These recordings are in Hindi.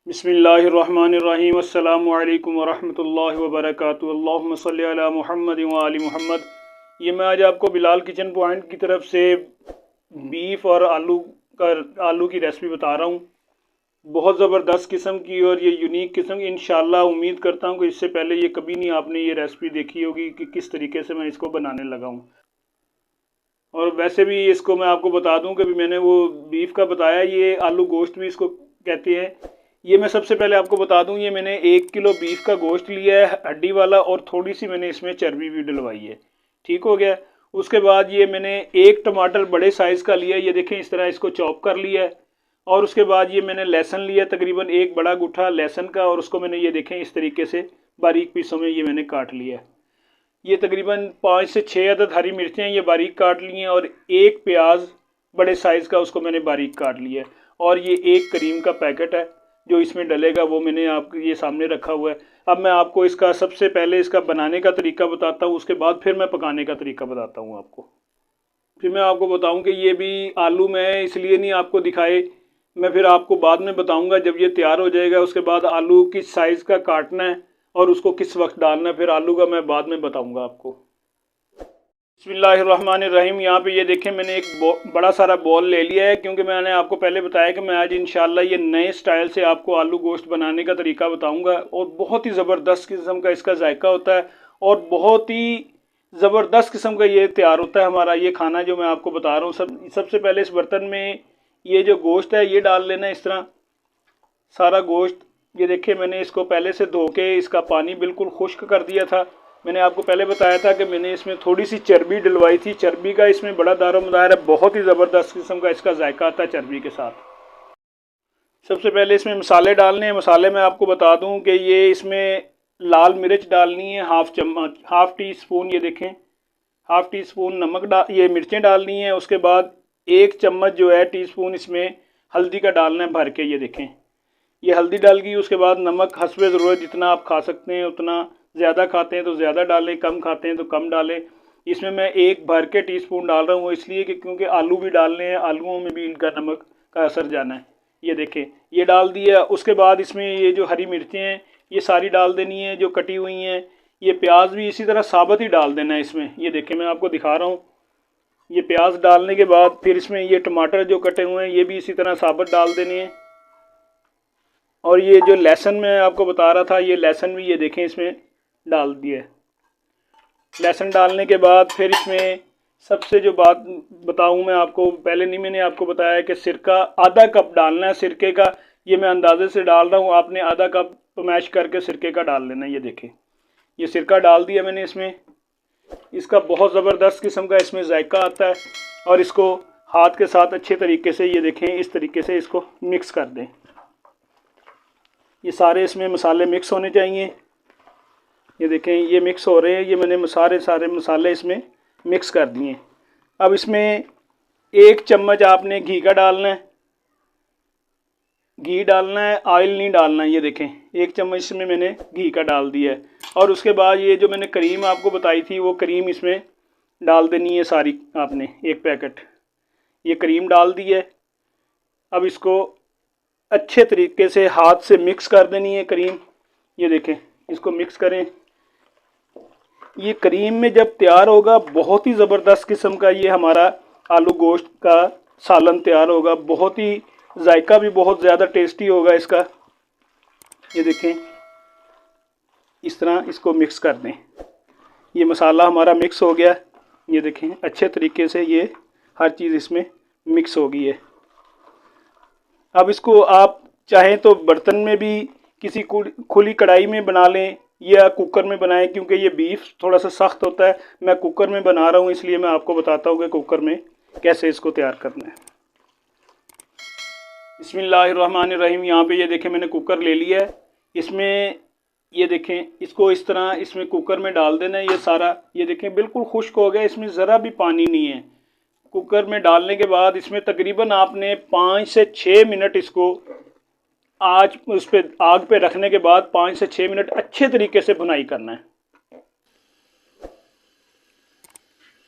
बिस्मिल्लाहिर्रहमानिर्रहीम अस्सलामु अलैकुम वरहमतुल्लाहि वबरकातुहू अल्लाहुम्मा सल्लि अला मुहम्मद व आलि मुहम्मद। ये मैं आज आपको बिलाल किचन पॉइंट की तरफ से बीफ और आलू की रेसिपी बता रहा हूँ। बहुत ज़बरदस्त किस्म की और ये यूनिक किस्म की। इंशाल्लाह उम्मीद करता हूँ कि इससे पहले ये कभी नहीं आपने ये रेसिपी देखी होगी कि किस तरीके से मैं इसको बनाने लगा हूँ। और वैसे भी इसको मैं आपको बता दूं कि भी मैंने वो बीफ का बताया, ये आलू गोश्त भी इसको कहते हैं। ये मैं सबसे पहले आपको बता दूं, ये मैंने 1 किलो बीफ का गोश्त लिया है हड्डी वाला, और थोड़ी सी मैंने इसमें चर्बी भी डलवाई है। ठीक हो गया। उसके बाद ये मैंने एक टमाटर बड़े साइज़ का लिया, ये देखें इस तरह इसको चॉप कर लिया है। और उसके बाद ये मैंने लहसुन लिया, तकरीबन एक बड़ा गुच्छा लहसुन का, और उसको मैंने ये देखें इस तरीके से बारीक पीसों में ये मैंने काट लिया है। ये तकरीबन 5 से 6 अदद हरी मिर्चें ये बारीक काट ली हैं, और एक प्याज बड़े साइज़ का उसको मैंने बारीक काट लिया है। और ये एक करीम का पैकेट है जो इसमें डलेगा, वो मैंने आपके ये सामने रखा हुआ है। अब मैं आपको इसका सबसे पहले इसका बनाने का तरीका बताता हूँ, उसके बाद फिर मैं पकाने का तरीका बताता हूँ आपको। फिर मैं आपको बताऊँ कि ये भी आलू मैं इसलिए नहीं आपको दिखाए, मैं फिर आपको बाद में बताऊँगा जब ये तैयार हो जाएगा। उसके बाद आलू किस साइज़ का काटना है और उसको किस वक्त डालना है, फिर आलू का मैं बाद में बताऊंगा आपको। बिस्मिल्लाहिर्रहमानिर्रहीम। यहाँ पे ये देखें मैंने एक बड़ा सारा बॉल ले लिया है, क्योंकि मैंने आपको पहले बताया कि मैं आज इंशाल्लाह ये नए स्टाइल से आपको आलू गोश्त बनाने का तरीका बताऊंगा। और बहुत ही ज़बरदस्त किस्म का इसका जायका होता है, और बहुत ही ज़बरदस्त किस्म का ये तैयार होता है हमारा ये खाना जो मैं आपको बता रहा हूँ। सबसे पहले इस बर्तन में ये जो गोश्त है ये डाल लेना, इस तरह सारा गोश्त। ये देखिए मैंने इसको पहले से धो के इसका पानी बिल्कुल खुश्क कर दिया था। मैंने आपको पहले बताया था कि मैंने इसमें थोड़ी सी चर्बी डलवाई थी। चर्बी का इसमें बड़ा दारोमदार है, बहुत ही ज़बरदस्त किस्म का इसका जायका आता है चर्बी के साथ। सबसे पहले इसमें मसाले डालने हैं। मसाले मैं आपको बता दूं कि ये इसमें लाल मिर्च डालनी है हाफ़ चम्मच, हाफ़ टी स्पून। ये देखें हाफ़ टी स्पून नमक ये मिर्चें डालनी है। उसके बाद 1 चम्मच जो है टी स्पून इसमें हल्दी का डालना है भर के। ये देखें ये हल्दी डाल गई। उसके बाद नमक हस्बे ज़रूरत, जितना आप खा सकते हैं उतना, ज़्यादा खाते हैं तो ज़्यादा डालें, कम खाते हैं तो कम डालें। इसमें मैं 1 भर के टीस्पून डाल रहा हूँ, वो इसलिए कि क्योंकि आलू भी डालने हैं, आलूओं में भी इनका नमक का असर जाना है। ये देखें ये डाल दिया। उसके बाद इसमें ये जो हरी मिर्चें हैं ये सारी डाल देनी है जो कटी हुई हैं। ये प्याज भी इसी तरह साबुत ही डाल देना है इसमें। ये देखें मैं आपको दिखा रहा हूँ। ये प्याज डालने के बाद फिर इसमें ये टमाटर जो कटे हुए हैं ये भी इसी तरह साबुत डाल देने हैं। और ये जो लहसुन मैं आपको बता रहा था, ये लहसुन भी ये देखें इसमें डाल दिया। लहसुन डालने के बाद फिर इसमें सबसे जो बात बताऊं मैं आपको, पहले नहीं मैंने आपको बताया कि सिरका आधा कप डालना है सिरके का। ये मैं अंदाजे से डाल रहा हूँ, आपने आधा कप मैश करके सिरके का डाल लेना। ये देखें ये सिरका डाल दिया मैंने इसमें। इसका बहुत ज़बरदस्त किस्म का इसमें जायका आता है। और इसको हाथ के साथ अच्छे तरीके से ये देखें इस तरीके से इसको मिक्स कर दें। ये सारे इसमें मसाले मिक्स होने चाहिए। ये देखें ये मिक्स हो रहे हैं। ये मैंने सारे मसाले इसमें मिक्स कर दिए। अब इसमें 1 चम्मच आपने घी का डालना है। घी डालना है, ऑयल नहीं डालना है। ये देखें 1 चम्मच इसमें मैंने घी का डाल दिया है। और उसके बाद ये जो मैंने क्रीम आपको बताई थी वो क्रीम इसमें डाल देनी है सारी, आपने 1 पैकेट ये क्रीम डाल दी है। अब इसको अच्छे तरीके से हाथ से मिक्स कर देनी है क्रीम। ये देखें इसको मिक्स करें। ये क्रीम में जब तैयार होगा बहुत ही ज़बरदस्त किस्म का ये हमारा आलू गोश्त का सालन तैयार होगा। बहुत ही जायका भी बहुत ज़्यादा टेस्टी होगा इसका। ये देखें इस तरह इसको मिक्स कर दें। ये मसाला हमारा मिक्स हो गया। ये देखें अच्छे तरीके से ये हर चीज़ इसमें मिक्स हो गई है। अब इसको आप चाहें तो बर्तन में भी किसी खुली कढ़ाई में बना लें या कुकर में बनाएं, क्योंकि ये बीफ थोड़ा सा सख्त होता है। मैं कुकर में बना रहा हूँ इसलिए मैं आपको बताता हूँ कि कुकर में कैसे इसको तैयार करना है। बिस्मिल्लाहिर्रहमानिर्रहीम। यहाँ पे ये देखें मैंने कुकर ले लिया है। इसमें ये देखें इसको इस तरह इसमें कुकर में डाल देना है। ये सारा ये देखें बिल्कुल खुश्क हो गया, इसमें ज़रा भी पानी नहीं है। कुकर में डालने के बाद इसमें तकरीबन आपने 5 से 6 मिनट इसको उस पर आग पे रखने के बाद 5 से 6 मिनट अच्छे तरीके से भुनाई करना है।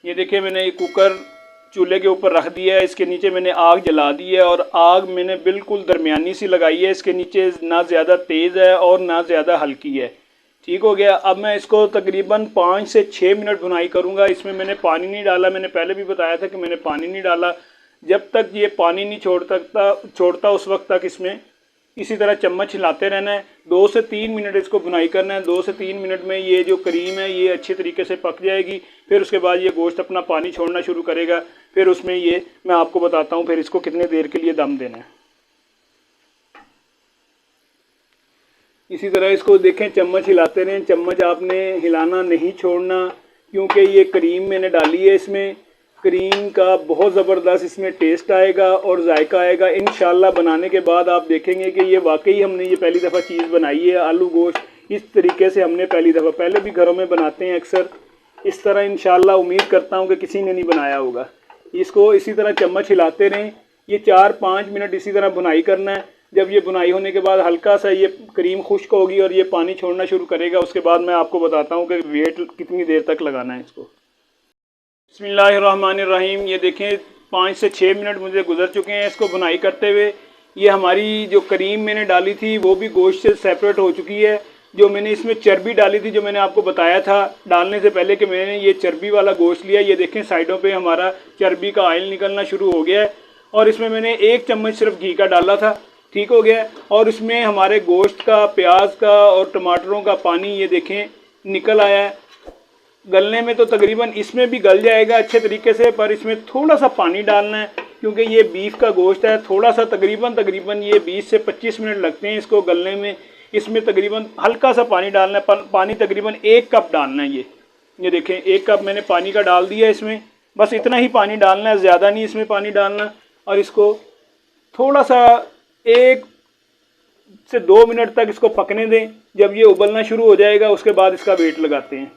ये देखिए मैंने ये कुकर चूल्हे के ऊपर रख दिया है। इसके नीचे मैंने आग जला दी है और आग मैंने बिल्कुल दरमियानी सी लगाई है। इसके नीचे ना ज़्यादा तेज़ है और ना ज़्यादा हल्की है। ठीक हो गया। अब मैं इसको तकरीबन 5 से 6 मिनट भुनाई करूँगा। इसमें मैंने पानी नहीं डाला, मैंने पहले भी बताया था कि मैंने पानी नहीं डाला। जब तक ये पानी नहीं छोड़ता उस वक्त तक इसमें इसी तरह चम्मच हिलाते रहना है। 2 से 3 मिनट इसको भुनाई करना है। 2 से 3 मिनट में ये जो करीम है ये अच्छी तरीके से पक जाएगी। फिर उसके बाद ये गोश्त अपना पानी छोड़ना शुरू करेगा। फिर उसमें ये मैं आपको बताता हूँ फिर इसको कितने देर के लिए दम देना है। इसी तरह इसको देखें, चम्मच हिलाते रहें। चम्मच आपने हिलाना नहीं छोड़ना, क्योंकि ये करीम मैंने डाली है। इसमें करीम का बहुत ज़बरदस्त इसमें टेस्ट आएगा और जायका आएगा। इंशाल्लाह बनाने के बाद आप देखेंगे कि ये वाकई हमने ये पहली दफ़ा चीज़ बनाई है। आलू गोश्त इस तरीके से हमने पहली दफ़ा, पहले भी घरों में बनाते हैं अक्सर इस तरह। इंशाल्लाह उम्मीद करता हूँ कि किसी ने नहीं बनाया होगा। इसको इसी तरह चम्मच हिलाते रहें। ये 4-5 मिनट इसी तरह बुनाई करना है। जब ये बुनाई होने के बाद हल्का सा ये करीम खुश्क होगी और ये पानी छोड़ना शुरू करेगा, उसके बाद मैं आपको बताता हूँ कि वेट कितनी देर तक लगाना है इसको। बिस्मिल्लाहिर्रहमानिर्रहीम। ये देखें 5 से 6 मिनट मुझे गुजर चुके हैं इसको बुनाई करते हुए। ये हमारी जो करीम मैंने डाली थी वो भी गोश्त से सेपरेट हो चुकी है। जो मैंने इसमें चर्बी डाली थी, जो मैंने आपको बताया था डालने से पहले कि मैंने ये चर्बी वाला गोश्त लिया, ये देखें साइडों पे हमारा चर्बी का ऑयल निकलना शुरू हो गया है। और इसमें मैंने 1 चम्मच सिर्फ घी का डाला था। ठीक हो गया। और इसमें हमारे गोश्त का, प्याज का और टमाटरों का पानी ये देखें निकल आया है। गलने में तो तकरीबन इसमें भी गल जाएगा अच्छे तरीके से, पर इसमें थोड़ा सा पानी डालना है क्योंकि ये बीफ का गोश्त है। थोड़ा सा तकरीबन ये 20 से 25 मिनट लगते हैं इसको गलने में। इसमें तकरीबन हल्का सा पानी डालना है। पानी तकरीबन 1 कप डालना है। ये देखें 1 कप मैंने पानी का डाल दिया इसमें। बस इतना ही पानी डालना है, ज़्यादा नहीं इसमें पानी डालना। और इसको थोड़ा सा 1 से 2 मिनट तक इसको पकने दें। जब ये उबलना शुरू हो जाएगा उसके बाद इसका वेट लगाते हैं।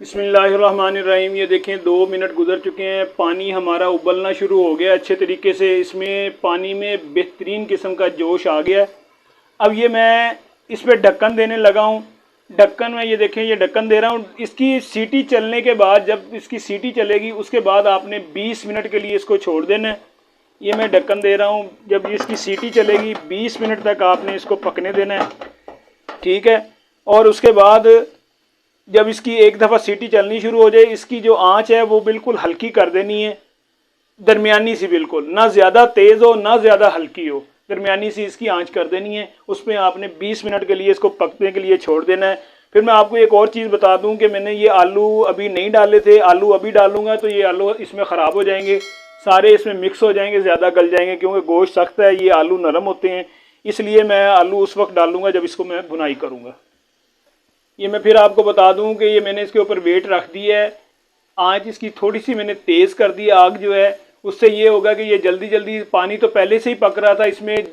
बिस्मिल्लाहिर्रहमानिर्रहीम। ये देखें 2 मिनट गुजर चुके हैं। पानी हमारा उबलना शुरू हो गया अच्छे तरीके से। इसमें पानी में बेहतरीन किस्म का जोश आ गया। अब ये मैं इस पर ढक्कन देने लगा हूँ। ढक्कन में ये देखें, ये ढक्कन दे रहा हूँ। इसकी सीटी चलने के बाद, जब इसकी सीटी चलेगी उसके बाद आपने 20 मिनट के लिए इसको छोड़ देना है। ये मैं ढक्कन दे रहा हूँ। जब इसकी सीटी चलेगी 20 मिनट तक आपने इसको पकने देना है। ठीक है। और उसके बाद जब इसकी एक दफ़ा सीटी चलनी शुरू हो जाए, इसकी जो आंच है वो बिल्कुल हल्की कर देनी है, दरमियानी सी, बिल्कुल ना ज़्यादा तेज़ हो ना ज़्यादा हल्की हो, दरमियानी सी इसकी आंच कर देनी है। उसमें आपने 20 मिनट के लिए इसको पकने के लिए छोड़ देना है। फिर मैं आपको एक और चीज़ बता दूं कि मैंने ये आलू अभी नहीं डाले थे। आलू अभी डालूंगा तो ये आलू इसमें ख़राब हो जाएंगे, सारे इसमें मिक्स हो जाएंगे, ज़्यादा गल जाएंगे, क्योंकि गोश्त सख्त है, ये आलू नरम होते हैं। इसलिए मैं आलू उस वक्त डालूंगा जब इसको मैं भुनाई करूँगा। ये मैं फिर आपको बता दूं कि ये मैंने इसके ऊपर वेट रख दिया है। आंच इसकी थोड़ी सी मैंने तेज़ कर दी आग जो है। उससे ये होगा कि ये जल्दी जल्दी, पानी तो पहले से ही पक रहा था, इसमें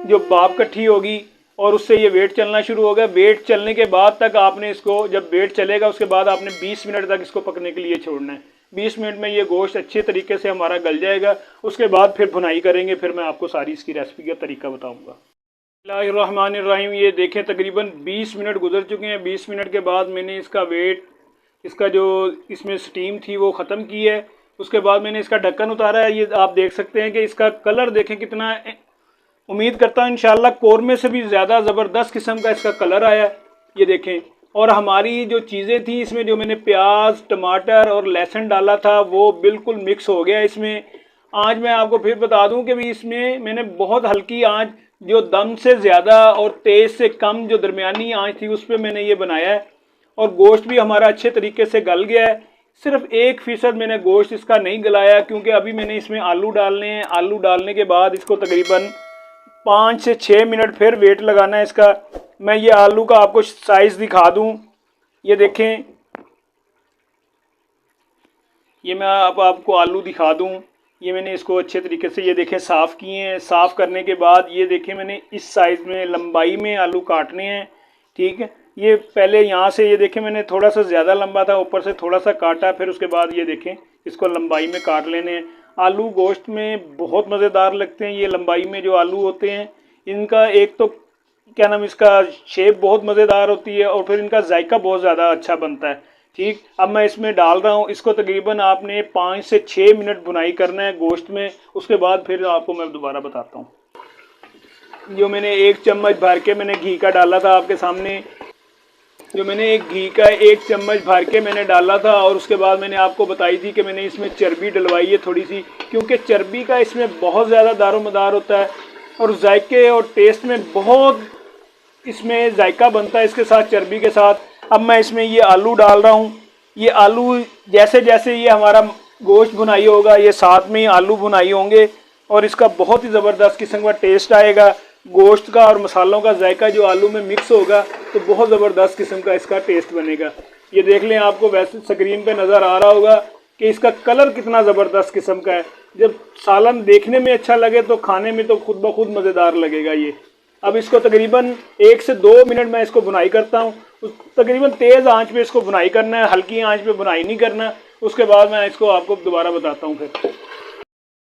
जो भाप इकट्ठी होगी और उससे ये वेट चलना शुरू होगा। वेट चलने के बाद तक आपने इसको, जब वेट चलेगा उसके बाद आपने 20 मिनट तक इसको पकने के लिए छोड़ना है। 20 मिनट में ये गोश्त अच्छे तरीके से हमारा गल जाएगा। उसके बाद फिर भुनाई करेंगे। फिर मैं आपको सारी इसकी रेसिपी का तरीका बताऊँगा। बिस्मिल्लाहिर्रहमानिर्रहीम। ये देखें तकरीबन 20 मिनट गुजर चुके हैं। 20 मिनट के बाद मैंने इसका वेट, इसका जो इसमें स्टीम थी वो ख़त्म की है। उसके बाद मैंने इसका ढक्कन उतारा है। ये आप देख सकते हैं कि इसका कलर देखें कितना, उम्मीद करता हूँ इंशाल्लाह कौरमे से भी ज़्यादा ज़बरदस्त किस्म का इसका कलर आया है। ये देखें। और हमारी जो चीज़ें थी इसमें, जो मैंने प्याज, टमाटर और लहसुन डाला था वो बिल्कुल मिक्स हो गया इसमें। आज मैं आपको फिर बता दूं कि भी इसमें मैंने बहुत हल्की आंच, जो दम से ज़्यादा और तेज़ से कम जो दरमियानी आंच थी उस पर मैंने ये बनाया है। और गोश्त भी हमारा अच्छे तरीके से गल गया है। सिर्फ 1% मैंने गोश्त इसका नहीं गलाया, क्योंकि अभी मैंने इसमें आलू डालने हैं। आलू डालने के बाद इसको तकरीबन 5 से 6 मिनट फिर वेट लगाना है इसका। मैं ये आलू का आपको साइज़ दिखा दूँ। ये देखें, ये मैं आपको आलू दिखा दूँ। ये मैंने इसको अच्छे तरीके से, ये देखें, साफ़ किए हैं। साफ़ करने के बाद ये देखें मैंने इस साइज़ में, लंबाई में आलू काटने हैं। ठीक है। ये पहले यहाँ से, ये देखें मैंने थोड़ा सा ज़्यादा लंबा था, ऊपर से थोड़ा सा काटा। फिर उसके बाद ये देखें इसको लंबाई में काट लेने हैं। आलू गोश्त में बहुत मज़ेदार लगते हैं ये लंबाई में जो आलू होते हैं। इनका एक तो क्या नाम, इसका शेप बहुत मज़ेदार होती है और फिर इनका जायका बहुत ज़्यादा अच्छा बनता है। ठीक, अब मैं इसमें डाल रहा हूँ। इसको तकरीबन आपने 5 से 6 मिनट भुनाई करना है गोश्त में। उसके बाद फिर आपको मैं दोबारा बताता हूँ। जो मैंने 1 चम्मच भर के मैंने घी का डाला था आपके सामने, जो मैंने एक घी का 1 चम्मच भर के मैंने डाला था, और उसके बाद मैंने आपको बताई थी कि मैंने इसमें चर्बी डलवाई है थोड़ी सी, क्योंकि चर्बी का इसमें बहुत ज़्यादा दारोमदार होता है और जायके और टेस्ट में बहुत इसमें जायका बनता है इसके साथ, चर्बी के साथ। अब मैं इसमें ये आलू डाल रहा हूँ। ये आलू जैसे जैसे ये हमारा गोश्त भुनाई होगा, ये साथ में ही आलू भुनाई होंगे और इसका बहुत ही ज़बरदस्त किस्म का टेस्ट आएगा। गोश्त का और मसालों का जायका जो आलू में मिक्स होगा तो बहुत ज़बरदस्त किस्म का इसका टेस्ट बनेगा। ये देख लें, आपको वैसे स्क्रीन पे नज़र आ रहा होगा कि इसका कलर कितना ज़बरदस्त किस्म का है। जब सालन देखने में अच्छा लगे तो खाने में तो खुद ब खुद मज़ेदार लगेगा ये। अब इसको तकरीबन 1 से 2 मिनट मैं इसको भुनाई करता हूँ। तकरीबन तेज़ आंच पे इसको भुनाई करना है, हल्की आंच पे भुनाई नहीं करना। उसके बाद मैं इसको आपको दोबारा बताता हूँ फिर।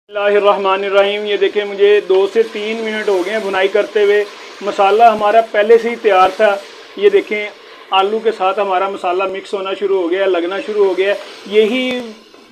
बिस्मिल्लाहिर्रहमानिर्रहीम। ये देखें, मुझे 2 से 3 मिनट हो गए हैं भुनाई करते हुए। मसाला हमारा पहले से ही तैयार था। ये देखें, आलू के साथ हमारा मसाला मिक्स होना शुरू हो गया, लगना शुरू हो गया। यही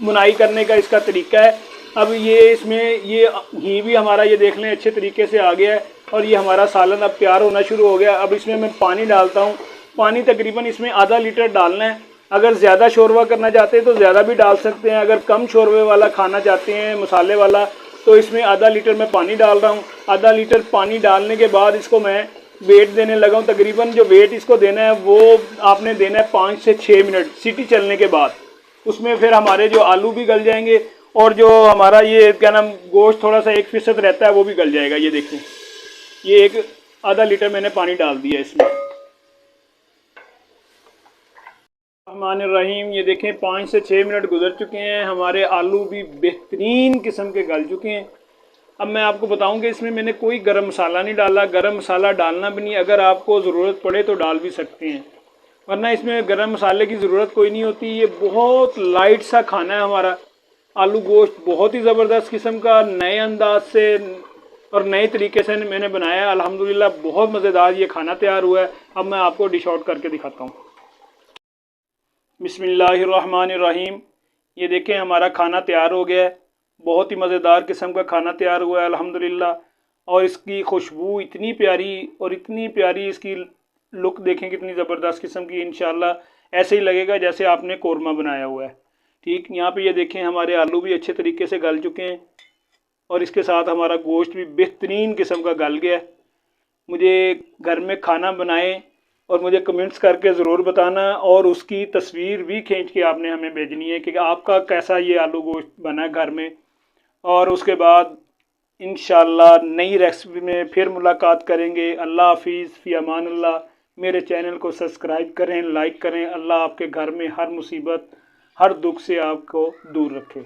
भुनाई करने का इसका तरीका है। अब ये इसमें ये घी भी हमारा ये देख लें अच्छे तरीके से आ गया है और ये हमारा सालन अब तैयार होना शुरू हो गया। अब इसमें मैं पानी डालता हूँ। पानी तकरीबन इसमें आधा लीटर डालना है। अगर ज़्यादा शोरबा करना चाहते हैं तो ज़्यादा भी डाल सकते हैं। अगर कम शोरबे वाला खाना चाहते हैं, मसाले वाला, तो इसमें आधा लीटर मैं पानी डाल रहा हूँ। आधा लीटर पानी डालने के बाद इसको मैं वेट देने लगा हूँ। तकरीबन जो वेट इसको देना है वो आपने देना है 5 से 6 मिनट सीटी चलने के बाद। उसमें फिर हमारे जो आलू भी गल जाएंगे और जो हमारा ये क्या नाम गोश्त थोड़ा सा 1% रहता है वो भी गल जाएगा। ये देखें, ये एक आधा लीटर मैंने पानी डाल दिया इसमें। रहमानिर्रहीम। ये देखें, 5 से 6 मिनट गुजर चुके हैं, हमारे आलू भी बेहतरीन किस्म के गल चुके हैं। अब मैं आपको बताऊं कि इसमें मैंने कोई गरम मसाला नहीं डाला। गरम मसाला डालना भी नहीं, अगर आपको ज़रूरत पड़े तो डाल भी सकते हैं, वरना इसमें गरम मसाले की ज़रूरत कोई नहीं होती। ये बहुत लाइट सा खाना है हमारा। आलू गोश्त बहुत ही ज़बरदस्त किस्म का नए अंदाज से और नए तरीके से मैंने बनाया है। अल्हम्दुलिल्लाह बहुत मज़ेदार ये खाना तैयार हुआ है। अब मैं आपको डिश आउट करके दिखाता हूँ। बिस्मिल्लाहिर्रहमानिर्रहीम। ये देखें, हमारा खाना तैयार हो गया है। बहुत ही मज़ेदार किस्म का खाना तैयार हुआ है अल्हम्दुलिल्लाह। और इसकी खुशबू इतनी प्यारी और इतनी प्यारी, इसकी लुक देखें कितनी ज़बरदस्त किस्म की। इंशाल्लाह ऐसे ही लगेगा जैसे आपने कोरमा बनाया हुआ है। ठीक, यहाँ पे ये देखें, हमारे आलू भी अच्छे तरीके से गल चुके हैं और इसके साथ हमारा गोश्त भी बेहतरीन किस्म का गल गया है। मुझे घर में खाना बनाएं और मुझे कमेंट्स करके ज़रूर बताना, और उसकी तस्वीर भी खींच के आपने हमें भेजनी है कि आपका कैसा ये आलू गोश्त बना है घर में। और उसके बाद इंशाल्लाह नई रेसिपी में फिर मुलाकात करेंगे। अल्लाह हाफिज़, फ़ी अमान अल्लाह। मेरे चैनल को सब्सक्राइब करें, लाइक करें। अल्लाह आपके घर में हर मुसीबत, हर दुख से आपको दूर रखे।